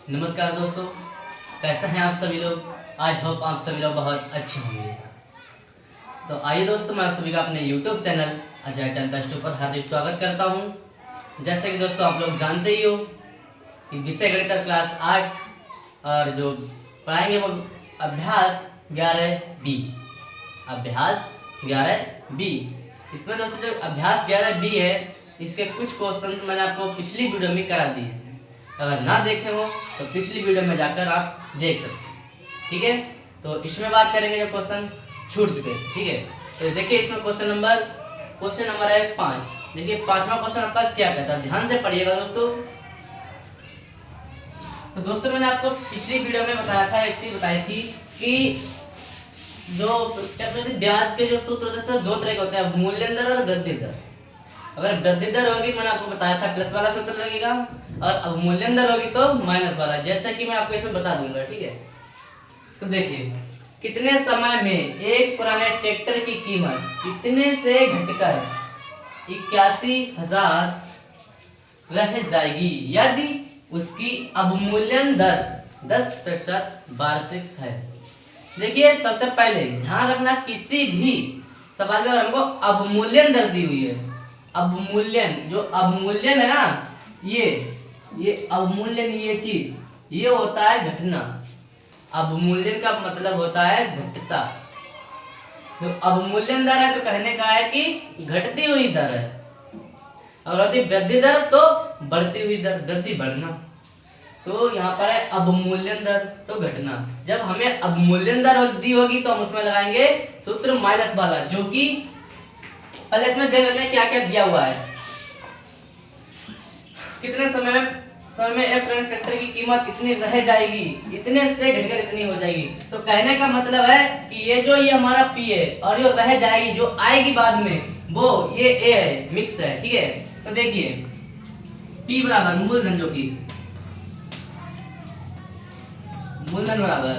नमस्कार दोस्तों, कैसे हैं आप सभी लोग। आई होप आप सभी लोग बहुत अच्छे होंगे। तो आइए दोस्तों, मैं आप सभी का अपने YouTube चैनल अजय 10+2 पर हार्दिक स्वागत करता हूं। जैसे कि दोस्तों आप लोग जानते ही हो कि विषय गणित क्लास 8 और जो पढ़ाएंगे वो अभ्यास 11B। अभ्यास 11B। इसमें दोस्तों जो अभ्यास 11B है, इसके कुछ क्वेश्चन मैंने आपको पिछली वीडियो में करा दिए हैं। अगर ना देखे हो तो पिछली वीडियो में जाकर आप देख सकते हैं। ठीक है, तो इसमें बात करेंगे जो क्वेश्चन छूट चुके हैं। ठीक है, तो देखिए इसमें क्वेश्चन नंबर है 5। देखिए 5वां क्वेश्चन आपका क्या कहता है, ध्यान से पढ़िएगा दोस्तों। तो दोस्तों मैंने आपको पिछली वीडियो में बताया था, एक चीज बताई थी कि जो चक्रवृद्धि ब्याज के जो सूत्र होते हैं दो तरह के होते हैं, अवमूल्यन दर और वृद्धि दर। अगर वृद्धि दर होगी मैंने आपको बताया था प्लस वाला सूत्र लगेगा, और अवमूल्यन दर होगी तो माइनस वाला, जैसा कि मैं आपको इसमें बता दूंगा। ठीक है, तो देखिए कितने समय में एक पुराने ट्रैक्टर की कीमत इतने से घटकर 81,000 रह जाएगी यदि उसकी अवमूल्यन दर 10% वार्षिक है। देखिए सबसे पहले ध्यान रखना, किसी भी सवाल में अगर हमको अवमूल्यन दर दी हुई है, अवमूल्यन जो अवमूल्यन है ना, ये अवमूल्यन, ये चीज ये होता है घटना। अवमूल्यन का मतलब होता है घटता। तो अवमूल्यन दर है तो कहने का है कि घटती हुई दर है, और होती वृद्धि दर तो बढ़ती हुई दर, वृद्धि बढ़ना। तो यहाँ पर है अवमूल्यन दर तो घटना। जब हमें अवमूल्यन दर दी होगी तो हम उसमें लगाएंगे सूत्र माइनस वाला, जो कि पहले इसमें देख लेते हैं क्या क्या दिया हुआ है। कितने समय में एक पुराने ट्रैक्टर की कीमत इतनी रह जाएगी, इतने से घटकर इतनी हो जाएगी। तो कहने का मतलब है कि ये हमारा P है, और ये रह जाएगी जो आएगी बाद में वो ये A है, मिक्स है। ठीक है, तो देखिए P बराबर मूलधन, जो कि मूलधन बराबर,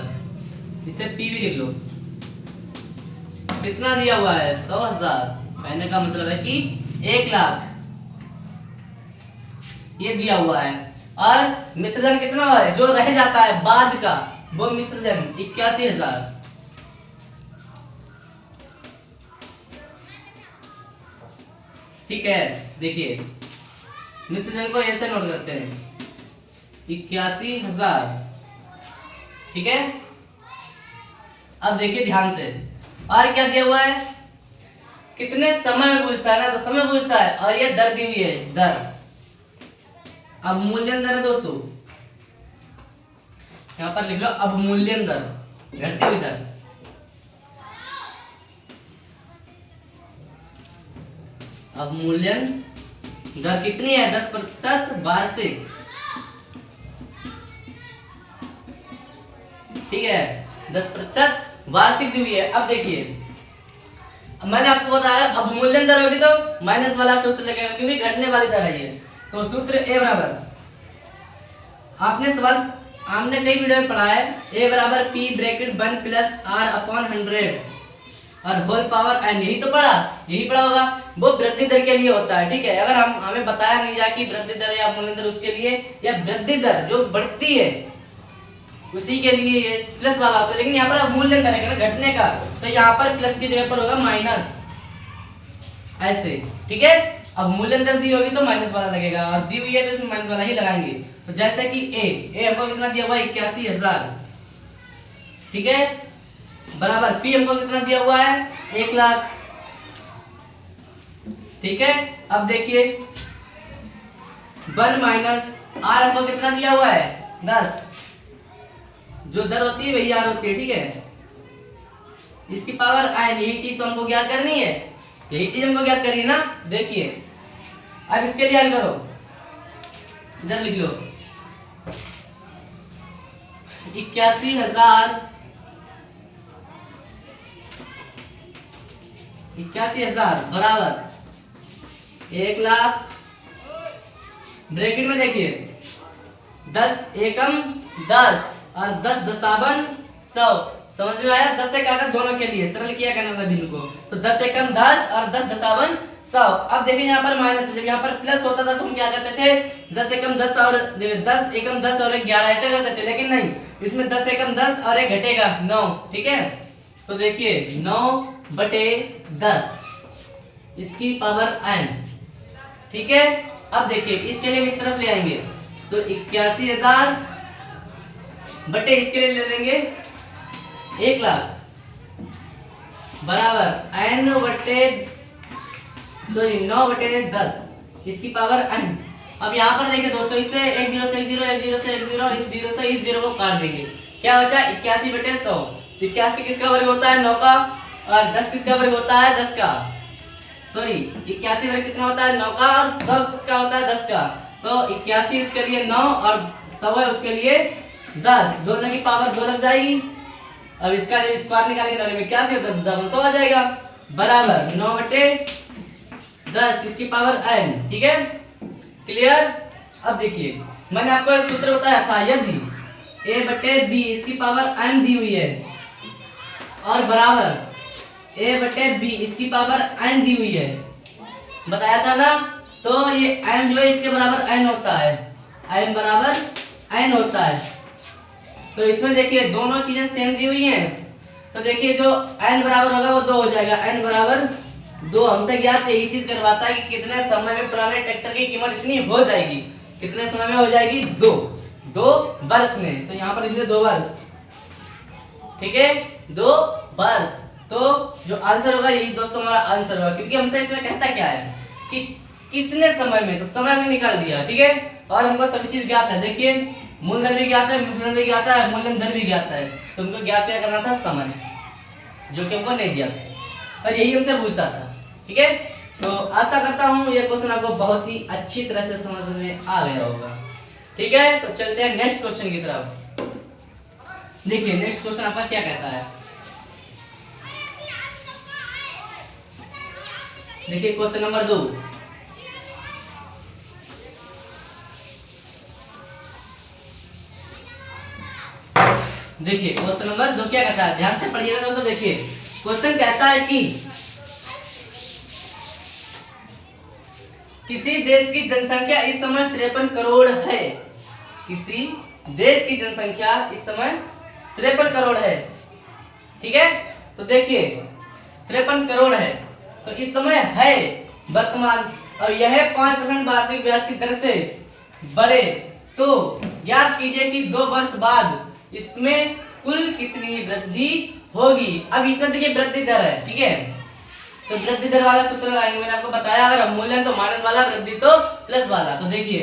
इसे P भी लिख लो। कितना दिया हुआ है 100,000, कहने का मतलब है कि 1 लाख ये दिया हुआ है। और मिश्रधन कितना हुआ है जो रह जाता है बाद का, वो मिश्रधन 81,000। ठीक है, देखिए मिश्रधन को ऐसे नोट करते हैं 81,000। ठीक है, अब देखिए ध्यान से, और क्या दिया हुआ है, कितने समय में पूछता है ना, तो समय पूछता है, और ये दर दी हुई है, दर अवमूल्यन दर है दोस्तों। यहां पर लिख लो अवमूल्यन दर, घटती हुई दर। अवमूल्यन दर कितनी है, 10% वार्षिक। ठीक है, 10% वार्षिक दी हुई है। अब देखिए मैंने आपको बताया अवमूल्यन दर होगी तो माइनस वाला सूत्र लगेगा, क्योंकि घटने वाली दर है ये। तो सूत्र A बराबर, आपने सवाल हमने कई वीडियो में पढ़ा है, A बराबर P ब्रैकेट 1 प्लस R/100 और होल पावर n, यही तो पढ़ा, यही पढ़ा होगा। वो वृद्धि दर के लिए होता है। ठीक है, अगर हमें बताया नहीं जाए कि वृद्धि दर या अवमूल्यन दर, उसके लिए या वृद्धि दर जो बढ़ती है उसी के लिए ये प्लस वाला होता है। लेकिन यहाँ पर अवमूल्यन दर है ना, घटने का, तो यहाँ पर प्लस की जगह पर होगा माइनस, ऐसे। ठीक है, अब मूल्य दर दी होगी तो माइनस वाला लगेगा, और दी हुई है तो इसमें माइनस वाला ही लगाएंगे। तो जैसे कि ए हमको कितना दिया हुआ है 81,000। ठीक है, बराबर P हमको कितना दिया हुआ है 1 लाख। ठीक है, अब देखिए 1 माइनस R हमको कितना दिया हुआ है 10, जो दर होती है वही R होती है। ठीक है, इसकी पावर n, यही चीज तो हमको ज्ञात करनी है, यही चीज हमको ज्ञात करनी है ना। देखिए अब इसके लिए हल करो, इधर लिख लो 81,000 बराबर 1 लाख, ब्रैकेट में देखिए 10 एकम 10 और 10 दशावन 100, समझ में आया? 10 से काटा दोनों के लिए, सरल किया करना था भिन्न को। तो 10 एकम 10 और 10 दशावन 100। अब देखिए यहाँ पर माइनस, जब यहाँ पर प्लस होता था तो हम क्या करते थे, 10 एकम 10 और 10 एकम 10 और 11 ऐसे करते थे, लेकिन नहीं, इसमें 10 एकम 10 और 1 घटेगा 9। ठीक है, तो देखिए 9/10 इसकी पावर n। ठीक है, अब देखिए इसके लिए इस तरफ ले आएंगे तो 81,000 बटे इसके लिए ले लेंगे 1,00,000 बराबर9/10 इसकी पावर n। अब यहाँ पर देखिए दोस्तों, इससे 1 0 से 1 0, 1 0 से 1 0 और इस 0 से इस 0 को काट देंगे, क्या बचा 81/100। 81 किसका वर्ग होता है 9 का, और 10 किसका वर्ग होता है 10 का। सॉरी 81 वर्ग कितना होता है 9 का, और 100 किसका होता है 10 का। तो 81 उसके लिए 9 और 100 है उसके लिए 10, दोनों की पावर 2 लग जाएगी। अब इसका जब स्क्वायर निकालेंगे 9 में 81 और 10 100 आ जाएगा, बराबर 9/10 इसकी पावर n। ठीक है, क्लियर। अब देखिए मैंने आपको एक सूत्र बताया था, यदि a/b इसकी पावर m दी हुई है और बराबर a/b इसकी पावर n दी हुई है, बताया था ना, तो ये m जो है इसके बराबर n होता है, m बराबर n होता है। तो इसमें देखिए दोनों चीजें सेम दी हुई हैं, तो देखिए जो n बराबर होगा वो 2 हो जाएगा, n बराबर 2 हमसे ज्ञात यही चीज करवाता है कि कितने समय में पुराने ट्रैक्टर की कीमत इतनी हो जाएगी, कितने समय में हो जाएगी 2 वर्ष में। तो यहाँ पर लिख 2 वर्ष। ठीक है, 2 वर्ष। तो जो आंसर होगा यही दोस्तों हमारा आंसर होगा, क्योंकि हमसे इसमें कहता क्या है कि कितने समय में, तो समय में निकाल दिया। ठीक है, और हमको सभी चीज ज्ञात है, देखिए मूलधन भी ज्ञात है, मिश्रण भी ज्ञात है, मूल्यन दर भी ज्ञात है, तो हमको ज्ञात क्या करना था समय, जो कि हमको नहीं दिया था और यही हमसे पूछता था। ठीक है, तो आशा करता हूँ ये क्वेश्चन आपको बहुत ही अच्छी तरह से समझ में आ गया होगा। ठीक है, तो चलते हैं नेक्स्ट क्वेश्चन की तरफ। देखिए नेक्स्ट क्वेश्चन आपका क्या कहता है, देखिए क्वेश्चन नंबर 2। देखिए क्वेश्चन नंबर 2 क्या कहता है, ध्यान से पढ़िएगा दोस्तों। देखिए क्वेश्चन कहता है कि किसी देश की जनसंख्या इस समय 53 करोड़ है, किसी देश की जनसंख्या इस समय 53 करोड़ है। ठीक है, तो देखिए 53 करोड़ है, तो इस समय है वर्तमान, और यह 5% वार्षिक ब्याज की दर से बढ़े तो ज्ञात कीजिए कि 2 वर्ष बाद इसमें कुल कितनी वृद्धि होगी। अब इसमें देखिए वृद्धि दर है। ठीक है, तो वृद्धि दर वाला सूत्र लगाएंगे, मैंने आपको बताया अगर मूल्य तो माइनस वाला, वृद्धि तो प्लस वाला। तो देखिए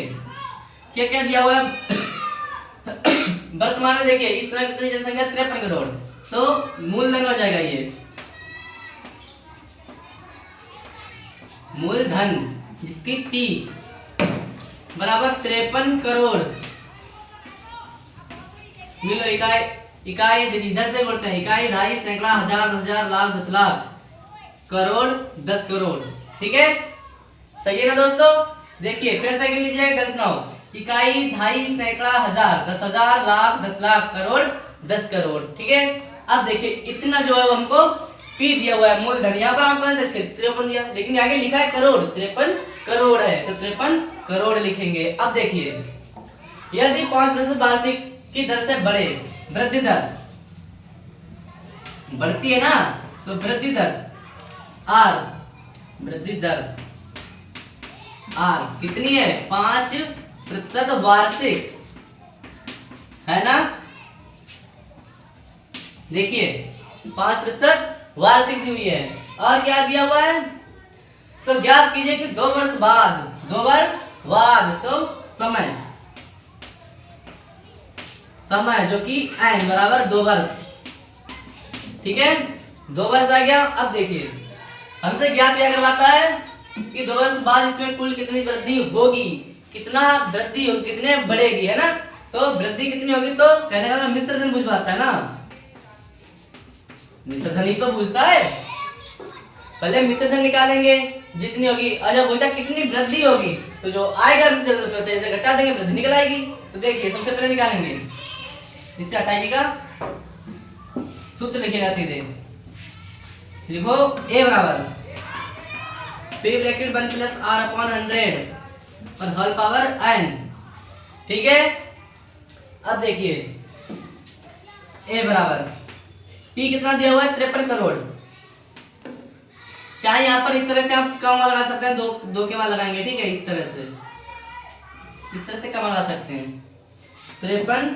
क्या क्या दिया हुआ है वर्तमान में, देखिए इस समय कितनी जनसंख्या 53 करोड़, तो मूलधन हो जाएगा ये मूलधन, जिसकी P बराबर 53 करोड़। मिलो इकाई देखिए इधर से बोलते हैं, इकाई, ढाई, सैकड़ा, हजार, 10,000, लाख, 10 लाख, करोड़, 10 करोड़। ठीक है, सही है ना दोस्तों। देखिए फिर से लीजिए, गलत ना हो, इकाई, ढाई, सैकड़ा, हजार, 10,000, लाख, 10 लाख, करोड़, 10 करोड़। ठीक है, अब देखिए इतना जो है वो हमको P दिया हुआ है मूलधन, यहाँ पर हमको 53 दिया, लेकिन आगे लिखा है करोड़, 53 करोड़ है, तो 53 करोड़ लिखेंगे। अब देखिए यदि 5% वार्षिक की दर से बढ़े, वृद्धि दर बढ़ती है ना, तो वृद्धि दर R, वृद्धि दर R कितनी है 5% वार्षिक, है ना। देखिए 5% वार्षिक दी हुई है, और क्या दिया हुआ है, तो ज्ञात कीजिए कि 2 वर्ष बाद, 2 वर्ष बाद, तो समय जो कि n बराबर 2 वर्ष। ठीक है, 2 वर्ष आ गया। अब देखिए हमसे ज्ञात क्या करवाता है कि 2 वर्ष बाद इसमें कुल कितनी वृद्धि होगी, कितना वृद्धि होगी, कितने बढ़ेगी, है ना। तो वृद्धि कितनी होगी, तो कहने का मिश्र धन बुझवाता है ना, मिश्र धन ही तो पूछता है। पहले मिश्र धन निकालेंगे जितनी होगी, और जब पूछता कितनी वृद्धि होगी, तो जो आएगा मिश्र धन उसमें से घटा देंगे, वृद्धि निकल आएगी। तो देखिए सबसे पहले निकालेंगे, इससे हटाइएगा, सूत्र लिखेगा सीधे, लिखो ए बराबर P bracket 1 plus R upon 100 और होल पावर n। ठीक है, अब देखिए ए बराबर पी कितना दिया हुआ है 53 करोड़। चाहे यहाँ पर इस तरह से आप कम लगा सकते हैं, दो के बाद लगाएंगे। ठीक है, इस तरह से कम लगा सकते हैं। 53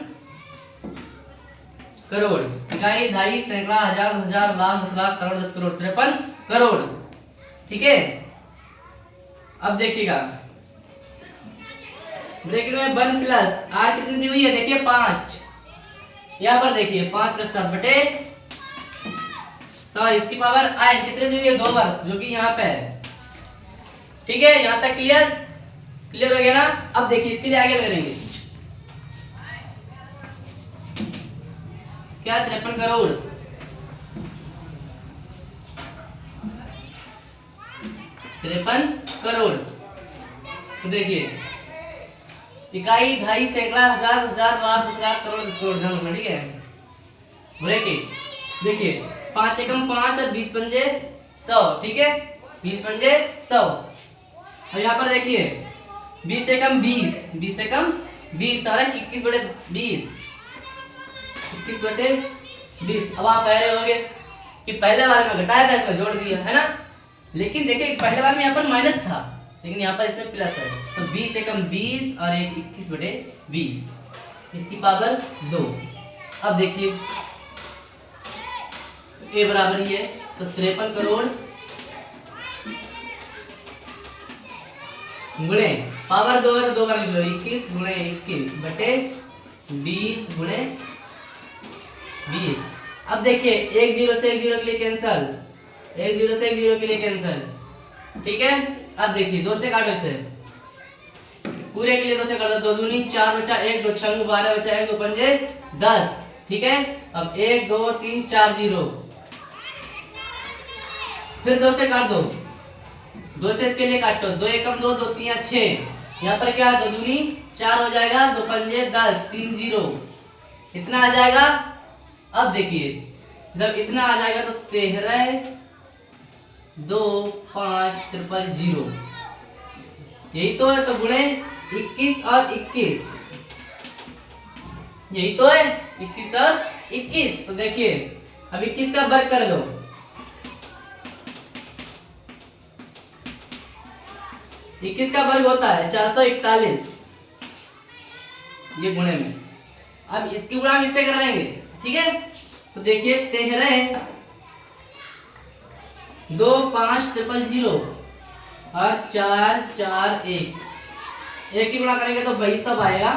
करोड़, इकाई, दहाई, सैकड़ा, हजार, हजार, लाख, 10 लाख, करोड़, 10 करोड़, 53 करोड़। ठीक है, अब देखिएगा ब्रैकेट में 1 प्लस आर कितनी दी हुई है, देखिए 5। यहाँ पर देखिए 5 प्लस 7 बटे 100, इसकी पावर आई कितनी दी हुई है 2 बार, जो कि यहाँ पे है। ठीक है, यहाँ तक क्लियर हो गया ना। अब देखिए इसके लिए आगे करेंगे क्या, 53 करोड़, 53 करोड़। तो देखिए इकाई, दहाई, सैकड़ा, हजार, हजार, लाख, 10 लाख, करोड़, 10 करोड़, ध्यान रखना। ठीक है, ब्रैकेट देखिए 5 एकम 5 और 20 पंजे 100। ठीक है, 20 पंजे 100। और यहाँ पर देखिए 20 एकम 20, 20 एकम 20 और 21 बटे 20, 21 बटे 20। अब आप कह रहे होंगे कि पहले वाले में घटाया था, इसमें जोड़ दिया है ना। लेकिन देखिए पहले वाले में यहाँ पर माइनस था, लेकिन यहाँ पर इसमें प्लस है। तो 20 एकम 20 और 21 बटे 20, इसकी पावर 2। अब देखिए ए बराबर ही है, तो 53 करोड़ गुणे पावर 2 है तो 2 बार लिख लो, 21 गुणे 21 बटे 20 गुणे 20। अब देखिए 1 0 से 1 0 के लिए कैंसल, 1 0 से 1 0 के लिए कैंसल। ठीक है, अब देखिए 2 से काटो इसे, पूरे के लिए 2 से काट दो, 2 दूनी 4 बचा 1, 2 छंग 12 बचा 1, 2 पंजे 10। ठीक है, अब 1 2 3 4 0, फिर 2 से काट दो, 2 से इसके लिए काटो, 2 एकम 2, 2 3 6। यहाँ पर क्या 2 दूनी 4 हो जाएगा, 2 पंजे 10, 3 0, इतना आ जाएगा। अब देखिए जब इतना आ जाएगा तो 13 2 5 ट्रिपल 0, यही तो है। तो गुणे 21 और 21, यही तो है 21 और 21। तो देखिए अब 21 का वर्ग कर लो, 21 का वर्ग होता है 441, ये गुणे में। अब इसकी गुणा हम इससे कर लेंगे। ठीक है, तो देखिए 13 2 5 ट्रिपल 0 और 4 4 1, एक की गुणा करेंगे तो वही सब आएगा।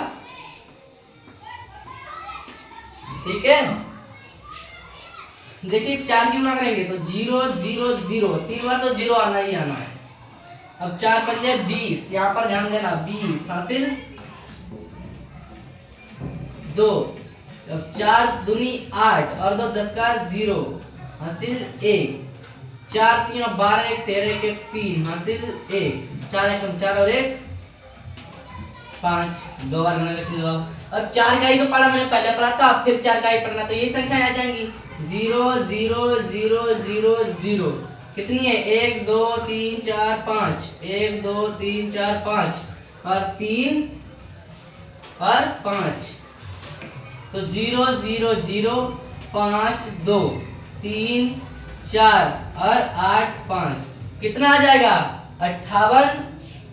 ठीक है, देखिए 4 की गुणा करेंगे तो 0 0 0, 3 बार तो 0 आना ही आना है। अब 4 पंजे 20, यहाँ पर ध्यान देना 20 हासिल 2, अब 4 दूनी 8 और 2 10 का 0 हासिल 1, 4 3 12 1 13 1 3 हासिल 1, 4 एकम 4 और 1 5, 2 बार गुणा कर जवाब। अब 4 का ही तो पढ़ा मैंने, पहले पढ़ा था, फिर 4 का ही पढ़ना, तो यही संख्याएं आ जाएंगी 0 0 0 0 0। कितनी है 1 2 3 4 5, 1 2 3 4 5 और 3 और 5, तो 0 0 0 5 2 3 4 और 8 5, कितना आ जाएगा 58।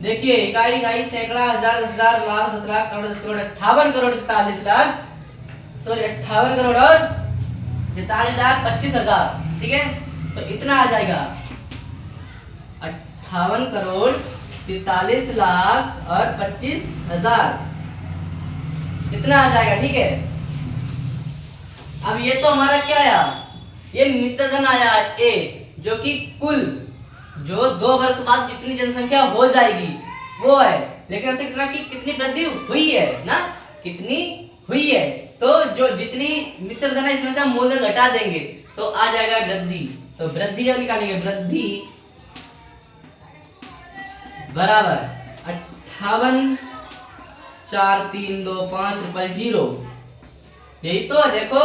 देखिए इकाई इकाई सैकड़ा हजार हजार लाख 10 लाख करोड़ 10 करोड़ 58 करोड़ 43 लाख, सॉरी 58 करोड़ और 43 लाख 25 हजार। ठीक है, तो इतना आ जाएगा 58 करोड़ 43 लाख और 25 हजार, इतना आ जाएगा। ठीक है, अब ये तो हमारा क्या आया, ये मिश्र धन आया ए, जो कि कुल जो 2 वर्ष बाद जितनी जनसंख्या हो जाएगी वो है। लेकिन हमसे कितना की कितनी वृद्धि हुई है ना, कितनी हुई है, तो जो जितनी मिश्र धन है इसमें से हम मूलधन घटा देंगे तो आ जाएगा वृद्धि। तो वृद्धि जब निकालेंगे, वृद्धि बराबर 58 4 3 2 5 ट्रिपल 0, यही तो है। देखो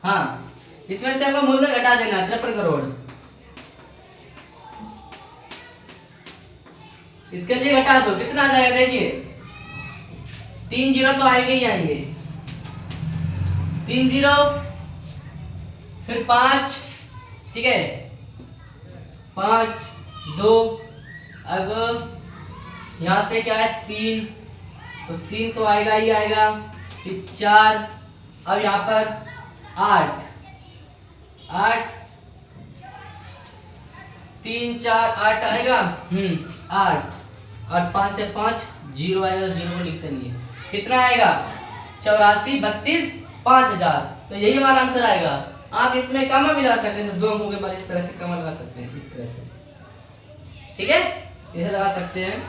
हाँ, इसमें से आपको मूलधन घटा देना है 53 करोड़। इसके लिए घटा दो, कितना आ जाएगा देखिए, 3 जीरो तो आएंगे ही आएंगे, 3 जीरो फिर 5, ठीक है, 5 2, अब यहां से क्या है 3, तो 3 तो आएगा ही आएगा, फिर 4, अब यहाँ पर 8, 3 4 8 आएगा, 8, और 5 से 5 जीरो आएगा, जीरो को लिखते नहीं है, कितना आएगा 84 32 5000। तो यही हमारा आंसर आएगा। आप इसमें कमा भी लगा सकते हैं, 2 अंकों के बाद इस तरह से कमा लगा सकते हैं, इस तरह से, ठीक है, इसे लगा सकते हैं,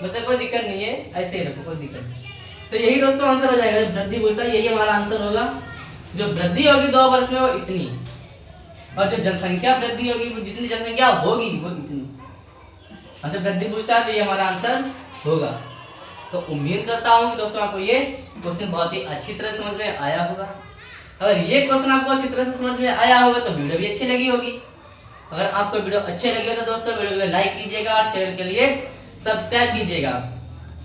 वैसे कोई दिक्कत नहीं है, ऐसे ही रखो, कोई दिक्कत नहीं। तो यही दोस्तों आंसर हो जाएगा, जब वृद्धि बोलता है यही हमारा आंसर होगा। जो वृद्धि होगी 2 वर्ष में वो इतनी, और जो जनसंख्या वृद्धि होगी, वो जितनी जनसंख्या होगी वो इतनी। अच्छा, वृद्धि पूछता है तो ये हमारा आंसर होगा। तो उम्मीद करता हूँ कि दोस्तों आपको ये क्वेश्चन बहुत ही अच्छी तरह समझ में आया होगा। अगर ये क्वेश्चन आपको अच्छी तरह से समझ में आया होगा तो वीडियो भी अच्छी लगी होगी। अगर आपको वीडियो अच्छे लगे हो तो दोस्तों वीडियो को लाइक कीजिएगा और चैनल के लिए सब्सक्राइब कीजिएगा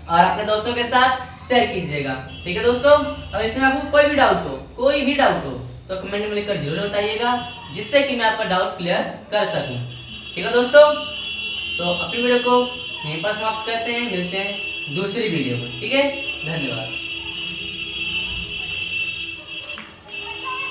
और अपने दोस्तों के साथ शेयर कीजिएगा, ठीक है दोस्तों। अब इसमें आपको कोई भी डाउट हो तो कमेंट में लिखकर जरूर बताइएगा, जिससे कि मैं आपका डाउट क्लियर कर सकूं, ठीक है दोस्तों। तो अपनी वीडियो को यहीं पर समाप्त करते हैं, मिलते हैं दूसरी वीडियो में, ठीक है, धन्यवाद।